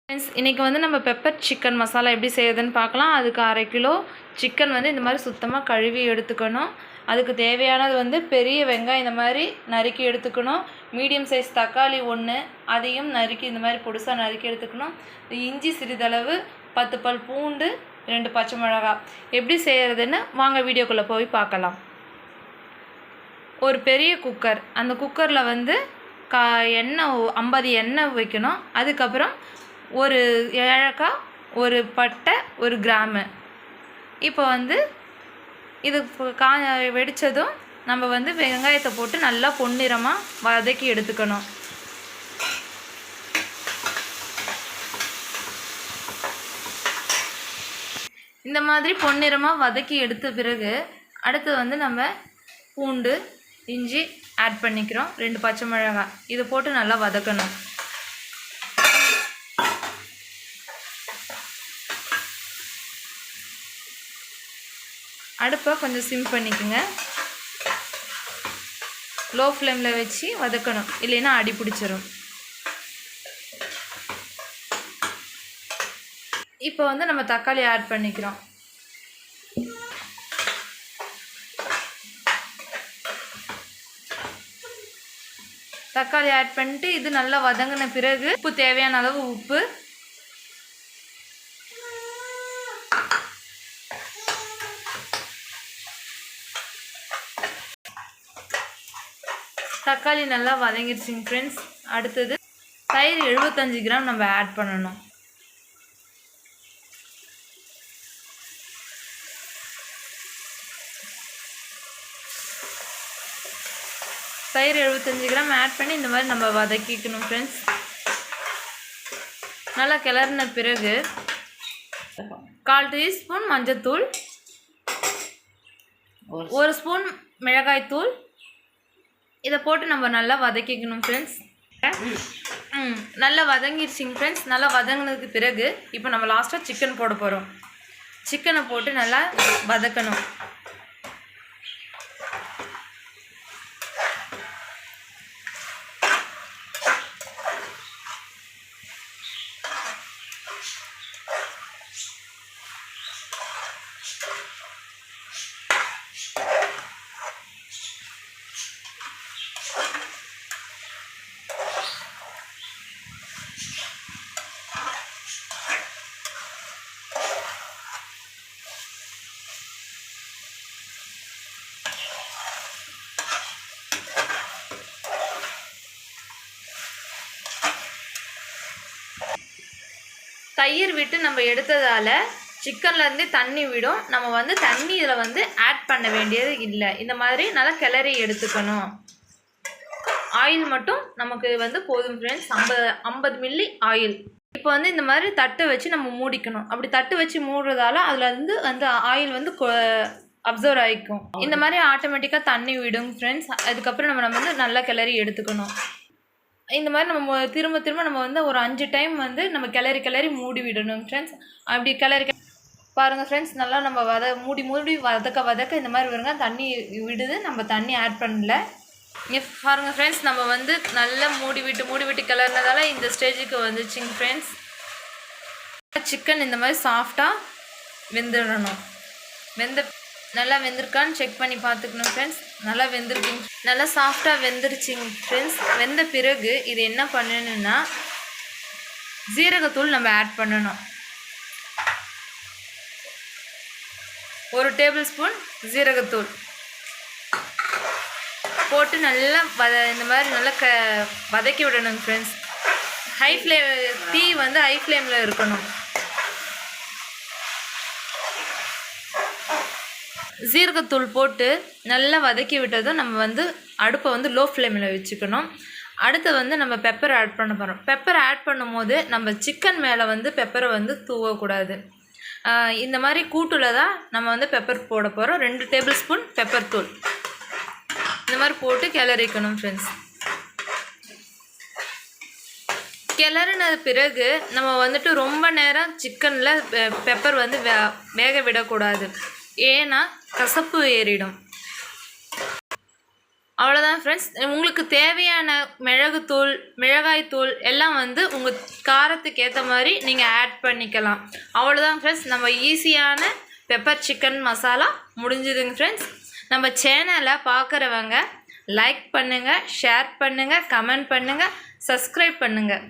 Friends இன்றைக்கி வந்து நம்ம பெப்பர் சிக்கன் மசாலா எப்படி செய்யுதுன்னு பார்க்கலாம். அதுக்கு 1/2 கிலோ சிக்கன் வந்து இந்த மாதிரி சுத்தமாக கழுவி எடுத்துக்கணும். அதுக்கு தேவையானது வந்து பெரிய வெங்காயம் இந்த மாதிரி நறுக்கி எடுத்துக்கணும். மீடியம் சைஸ் தக்காளி 1 அதையும் நறுக்கி இந்த மாதிரி பொடுசாக நறுக்கி எடுத்துக்கணும். இஞ்சி சிறிதளவு, 10 பல் பூண்டு, 2 பச்சை மிளகாய். எப்படி செய்கிறதுன்னு வாங்க வீடியோக்குள்ளே போய் பார்க்கலாம். ஒரு பெரிய குக்கர், அந்த குக்கரில் வந்து எண்ணெய் 50 எண்ணெய் வைக்கணும். அதுக்கப்புறம் ஒரு ஏலக்காய், ஒரு பட்டை, ஒரு கிராம்பு. இப்போ வந்து இது வெடித்ததும் நம்ம வந்து வெங்காயத்தை போட்டு நல்லா பொன்னிறமாக வதக்கி எடுத்துக்கணும். இந்த மாதிரி பொன்னிறமாக வதக்கி எடுத்த பிறகு அடுத்து வந்து நம்ம பூண்டு, இஞ்சி ஆட் பண்ணிக்கிறோம். 2 பச்சை மிளகாய் இதை போட்டு நல்லா வதக்கணும். அடுப்பை கொஞ்சம் சிம் பண்ணிக்கோங்க. லோ ஃப்ளேமில் வச்சு வதக்கணும், இல்லைன்னா அடி பிடிச்சிரும். இப்போ வந்து நம்ம தக்காளி ஆட் பண்ணிக்கிறோம். தக்காளி ஆட் பண்ணிட்டு இது நல்லா வதங்கின பிறகு உப்பு, தேவையான அளவு உப்பு, தக்காளி நல்லா வதங்கிடுச்சிங்க ஃப்ரெண்ட்ஸ். அடுத்தது தயிர் 75 கிராம் நம்ம ஆட் பண்ணணும். தயிர் 75 கிராம் ஆட் பண்ணி இந்த மாதிரி நம்ம வதக்கிக்கணும் ஃப்ரெண்ட்ஸ். நல்லா கிளறின பிறகு 1/4 டீஸ்பூன் மஞ்சத்தூள், 1 ஸ்பூன் மிளகாய்த்தூள் இதை போட்டு நம்ம நல்லா வதக்கிக்கணும் ஃப்ரெண்ட்ஸ். நல்லா வதங்கிடுச்சிங்க ஃப்ரெண்ட்ஸ். நல்லா வதங்கினதுக்கு பிறகு இப்போ நம்ம லாஸ்ட்டாக சிக்கன் போட போகிறோம். சிக்கனை போட்டு நல்லா வதக்கணும். தயிர் விட்டு நம்ம எடுத்ததால் சிக்கன்லேருந்தே தண்ணி விடும். நம்ம வந்து தண்ணி இதில் வந்து ஆட் பண்ண வேண்டியது இல்லை. இந்த மாதிரி நல்லா கிளறி எடுத்துக்கணும். ஆயில் மட்டும் நமக்கு வந்து போதும் ஃப்ரெண்ட்ஸ். 50 milli oil. இப்போ வந்து இந்த மாதிரி தட்டை வச்சு நம்ம மூடிக்கணும். அப்படி தட்டு வச்சு மூடுறதால அதில் இருந்து அந்த ஆயில் வந்து அப்சர்வ் ஆகிக்கும். இந்த மாதிரி ஆட்டோமேட்டிக்காக தண்ணி விடும் ஃப்ரெண்ட்ஸ். அதுக்கப்புறம் நம்ம வந்து நல்லா கிளறி எடுத்துக்கணும். இந்த மாதிரி நம்ம திரும்ப நம்ம வந்து ஒரு 5 டைம் வந்து நம்ம கிளறி மூடி விடணும் ஃப்ரெண்ட்ஸ். அப்படி கிளறி பாருங்கள் ஃப்ரெண்ட்ஸ். நல்லா நம்ம மூடி வதக்க இந்த மாதிரி வருங்க. தண்ணி விடுது, நம்ம தண்ணி ஆட் பண்ணல. பாருங்கள் ஃப்ரெண்ட்ஸ், நம்ம வந்து நல்லா மூடி விட்டு கிளறினதால இந்த ஸ்டேஜுக்கு வந்துச்சுங்க ஃப்ரெண்ட்ஸ். சிக்கன் இந்த மாதிரி சாஃப்டாக வெந்துடணும். நல்லா வெந்திருக்கான்னு செக் பண்ணி பார்த்துக்கணும் ஃப்ரெண்ட்ஸ். நல்லா வெந்திருக்குங்க, நல்லா சாஃப்டாக வெந்துருச்சிங்க ஃப்ரெண்ட்ஸ். வெந்த பிறகு இது என்ன பண்ணணுன்னா ஜீரகத்தூள் நம்ம ஆட் பண்ணணும். 1 டேபிள் ஸ்பூன் ஜீரகத்தூள் போட்டு நல்லா இந்த மாதிரி நல்லா வதக்கி விடணும் ஃப்ரெண்ட்ஸ். தீ வந்து ஹை ஃப்ளேமில் இருக்கணும். ஜீரகத்தூள் போட்டு நல்லா வதக்கி விட்டதும் நம்ம வந்து அடுப்பை வந்து லோ ஃப்ளேமில் வச்சுக்கணும். அடுத்து வந்து நம்ம பெப்பர் ஆட் பண்ண போகிறோம். பெப்பர் ஆட் பண்ணும் போது நம்ம சிக்கன் மேலே வந்து பெப்பரை வந்து தூவக்கூடாது. இந்த மாதிரி கூட்டில் தான் நம்ம வந்து பெப்பர் போட போகிறோம். 2 டேபிள் ஸ்பூன் பெப்பர் தூள் இந்த மாதிரி போட்டு கிளறிக்கணும் ஃப்ரெண்ட்ஸ். கிளறினது பிறகு நம்ம வந்துட்டு ரொம்ப நேரம் சிக்கனில் பெப்பர் வந்து வேக விடக்கூடாது. ஏன்னா கசப்பு ஏறிடும். அவ்வளோதான் ஃப்ரெண்ட்ஸ். உங்களுக்கு தேவையான மிளகுத்தூள், மிளகாய்த்தூள் எல்லாம் வந்து உங்கள் காரத்துக்கு ஏற்ற மாதிரி நீங்கள் ஆட் பண்ணிக்கலாம். அவ்வளோதான் ஃப்ரெண்ட்ஸ், நம்ம ஈஸியான பெப்பர் சிக்கன் மசாலா முடிஞ்சுதுங்க ஃப்ரெண்ட்ஸ். நம்ம சேனலை பார்க்குறவங்க லைக் பண்ணுங்கள், ஷேர் பண்ணுங்கள், கமெண்ட் பண்ணுங்கள், சப்ஸ்கிரைப் பண்ணுங்கள்.